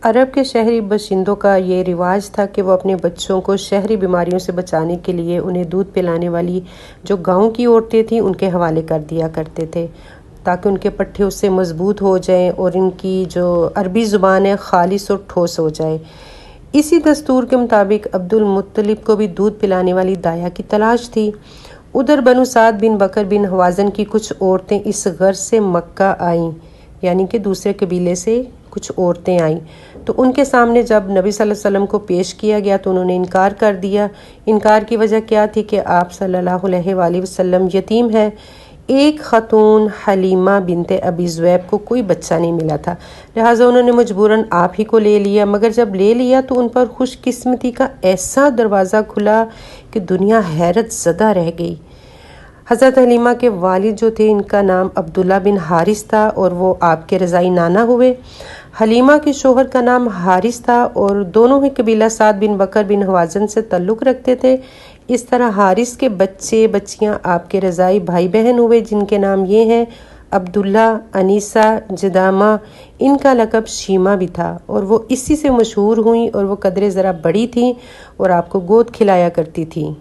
عرب کے شہری باشندوں کا یہ رواج تھا کہ وہ اپنے بچوں کو شہری بیماریوں سے بچانے کے لیے انہیں دودھ پلانے والی جو گاؤں کی عورتیں تھیں ان کے حوالے کر دیا کرتے تھے تاکہ ان کے پٹھے اس سے مضبوط ہو جائیں اور ان کی جو عربی زبان ہے خالص اور ٹھوس ہو جائے۔ اسی دستور کے مطابق عبد المطلب کو بھی دودھ پلانے والی دایا کی تلاش تھی۔ ادھر بنو سعد بن بکر بن حوازن کی کچھ عورتیں اس غرض سے مکہ آئیں، یعنی کہ دوسرے قبیلے سے کچھ عورتیں آئیں، تو ان کے سامنے جب نبی صلی اللہ علیہ وسلم کو پیش کیا گیا تو انہوں نے انکار کر دیا۔ انکار کی وجہ کیا تھی کہ آپ صلی اللہ علیہ وآلہ وسلم یتیم ہے۔ ایک خاتون حلیمہ بنت ابی ذؤیب کو کوئی بچہ نہیں ملا تھا، لہٰذا انہوں نے مجبوراً آپ ہی کو لے لیا، مگر جب لے لیا تو ان پر خوش قسمتی کا ایسا دروازہ کھلا کہ دنیا حیرت زدہ رہ گئی۔ حضرت حلیمہ کے والد جو تھے ان کا نام عبداللہ بن حارث تھا اور وہ آپ کے رضاعی نانا ہوئے۔ حلیمہ کے شوہر کا نام حارث تھا اور دونوں ہی قبیلہ سعد بن بکر بن حوازن سے تعلق رکھتے تھے۔ اس طرح حارث کے بچے بچیاں آپ کے رضاعی بھائی بہن ہوئے جن کے نام یہ ہیں عبداللہ، انیسہ، جدامہ، ان کا لقب شیمہ بھی تھا اور وہ اسی سے مشہور ہوئیں اور وہ قدرے ذرا بڑی تھیں اور آپ کو گود کھلایا کرتی تھیں۔